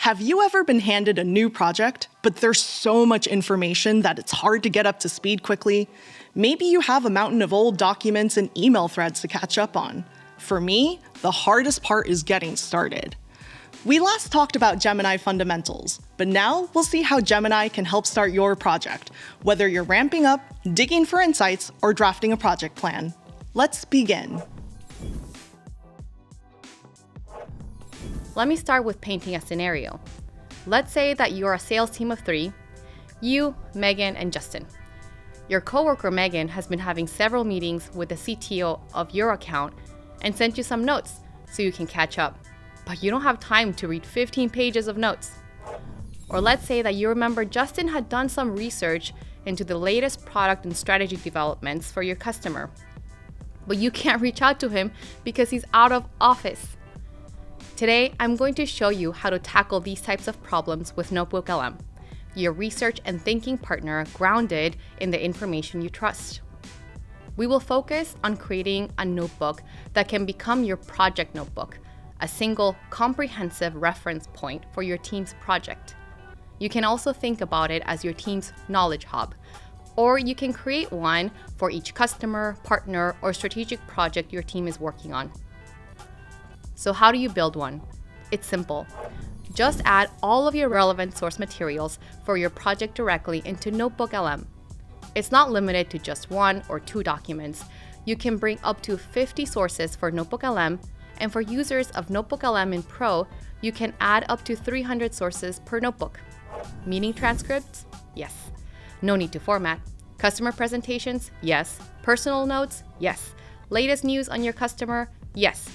Have you ever been handed a new project, but there's so much information that it's hard to get up to speed quickly? Maybe you have a mountain of old documents and email threads to catch up on. For me, the hardest part is getting started. We last talked about Gemini fundamentals, but now we'll see how Gemini can help start your project, whether you're ramping up, digging for insights, or drafting a project plan. Let's begin. Let me start with painting a scenario. Let's say that you're a sales team of 3, you, Megan, and Justin. Your coworker Megan has been having several meetings with the CTO of your account and sent you some notes so you can catch up, but you don't have time to read 15 pages of notes. Or let's say that you remember Justin had done some research into the latest product and strategy developments for your customer, but you can't reach out to him because he's out of office. Today, I'm going to show you how to tackle these types of problems with NotebookLM, your research and thinking partner grounded in the information you trust. We will focus on creating a notebook that can become your project notebook, a single comprehensive reference point for your team's project. You can also think about it as your team's knowledge hub, or you can create one for each customer, partner, or strategic project your team is working on. So how do you build one? It's simple. Just add all of your relevant source materials for your project directly into NotebookLM. It's not limited to just 1 or 2 documents. You can bring up to 50 sources for NotebookLM, and for users of NotebookLM in Pro, you can add up to 300 sources per notebook. Meeting transcripts? Yes. No need to format. Customer presentations? Yes. Personal notes? Yes. Latest news on your customer? Yes.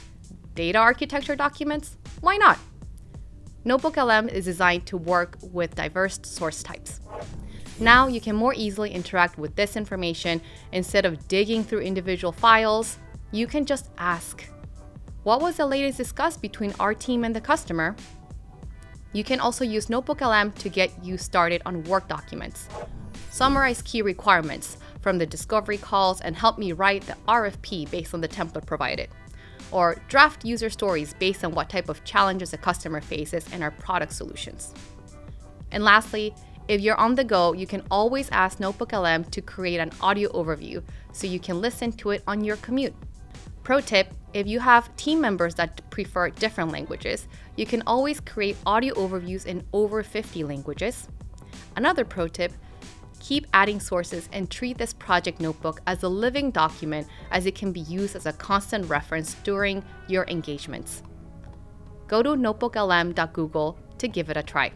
Data architecture documents? Why not? NotebookLM is designed to work with diverse source types. Now you can more easily interact with this information. Instead of digging through individual files, you can just ask, what was the latest discussed between our team and the customer? You can also use NotebookLM to get you started on work documents. Summarize key requirements from the discovery calls and help me write the RFP based on the template provided. Or draft user stories based on what type of challenges a customer faces and our product solutions. And lastly, if you're on the go, you can always ask NotebookLM to create an audio overview so you can listen to it on your commute. Pro tip, if you have team members that prefer different languages, you can always create audio overviews in over 50 languages. Another pro tip, keep adding sources and treat this project notebook as a living document, as it can be used as a constant reference during your engagements. Go to notebooklm.google to give it a try.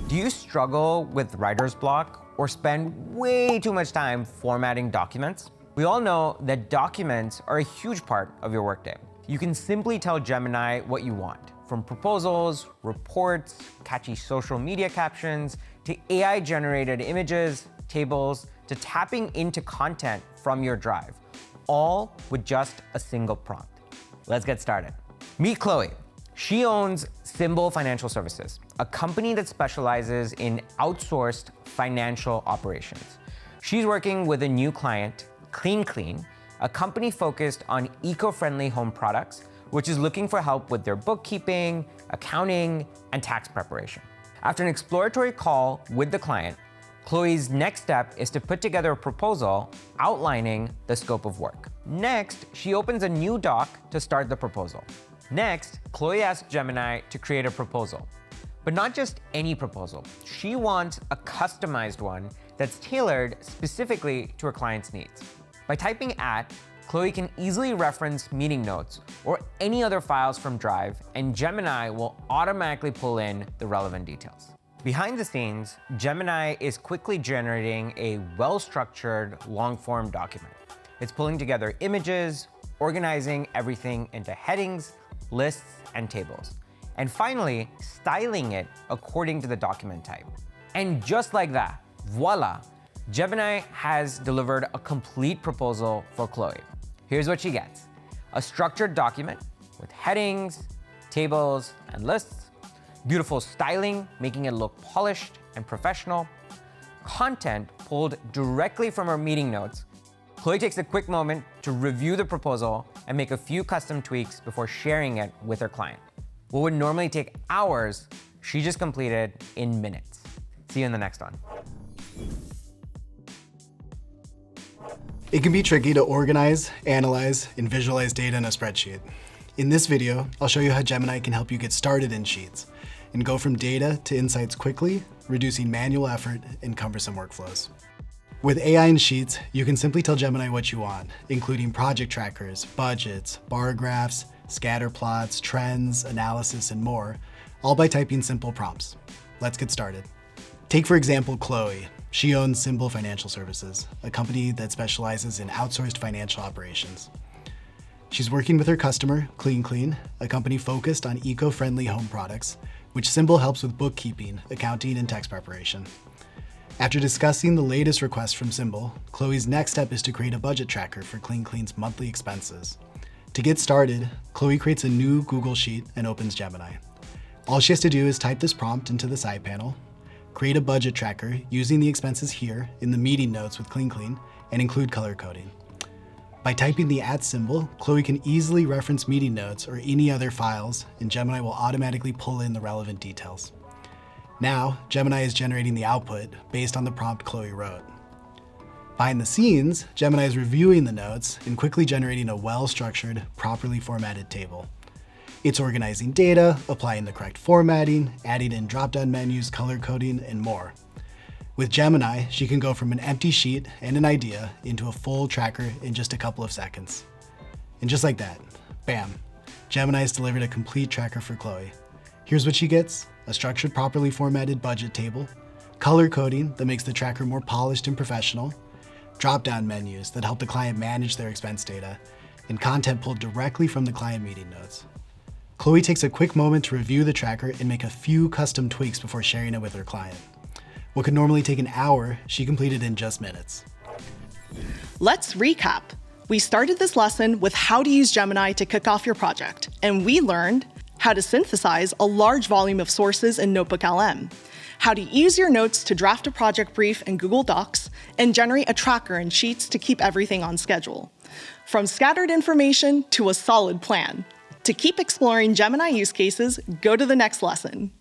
Do you struggle with writer's block or spend way too much time formatting documents? We all know that documents are a huge part of your workday. You can simply tell Gemini what you want, from proposals, reports, catchy social media captions, to AI-generated images, tables, to tapping into content from your drive, all with just a single prompt. Let's get started. Meet Chloe. She owns Symbol Financial Services, a company that specializes in outsourced financial operations. She's working with a new client, Clean, a company focused on eco-friendly home products, which is looking for help with their bookkeeping, accounting, and tax preparation. After an exploratory call with the client, Chloe's next step is to put together a proposal outlining the scope of work. Next, she opens a new doc to start the proposal. Next, Chloe asks Gemini to create a proposal, but not just any proposal. She wants a customized one that's tailored specifically to her client's needs. By typing @ Chloe can easily reference meeting notes or any other files from Drive, and Gemini will automatically pull in the relevant details. Behind the scenes, Gemini is quickly generating a well-structured long-form document. It's pulling together images, organizing everything into headings, lists, and tables, and finally styling it according to the document type. And just like that, voila, Gemini has delivered a complete proposal for Chloe. Here's what she gets: a structured document with headings, tables, and lists, beautiful styling, making it look polished and professional, content pulled directly from her meeting notes. Chloe takes a quick moment to review the proposal and make a few custom tweaks before sharing it with her client. What would normally take hours, she just completed in minutes. See you in the next one. It can be tricky to organize, analyze, and visualize data in a spreadsheet. In this video, I'll show you how Gemini can help you get started in Sheets and go from data to insights quickly, reducing manual effort and cumbersome workflows. With AI in Sheets, you can simply tell Gemini what you want, including project trackers, budgets, bar graphs, scatter plots, trends, analysis, and more, all by typing simple prompts. Let's get started. Take, for example, Chloe. She owns Symbol Financial Services, a company that specializes in outsourced financial operations. She's working with her customer, Clean, a company focused on eco-friendly home products, which Symbol helps with bookkeeping, accounting, and tax preparation. After discussing the latest request from Symbol, Chloe's next step is to create a budget tracker for Clean's monthly expenses. To get started, Chloe creates a new Google Sheet and opens Gemini. All she has to do is type this prompt into the side panel, create a budget tracker using the expenses here in the meeting notes with Clean, and include color coding. By typing the @ symbol, Chloe can easily reference meeting notes or any other files, and Gemini will automatically pull in the relevant details. Now, Gemini is generating the output based on the prompt Chloe wrote. Behind the scenes, Gemini is reviewing the notes and quickly generating a well-structured, properly formatted table. It's organizing data, applying the correct formatting, adding in drop-down menus, color coding, and more. With Gemini, she can go from an empty sheet and an idea into a full tracker in just a couple of seconds. And just like that, bam, Gemini has delivered a complete tracker for Chloe. Here's what she gets: a structured, properly formatted budget table, color coding that makes the tracker more polished and professional, drop-down menus that help the client manage their expense data, and content pulled directly from the client meeting notes. Chloe takes a quick moment to review the tracker and make a few custom tweaks before sharing it with her client. What could normally take an hour, she completed in just minutes. Let's recap. We started this lesson with how to use Gemini to kick off your project, and we learned how to synthesize a large volume of sources in NotebookLM, how to use your notes to draft a project brief in Google Docs, and generate a tracker in Sheets to keep everything on schedule. From scattered information to a solid plan. To keep exploring Gemini use cases, go to the next lesson.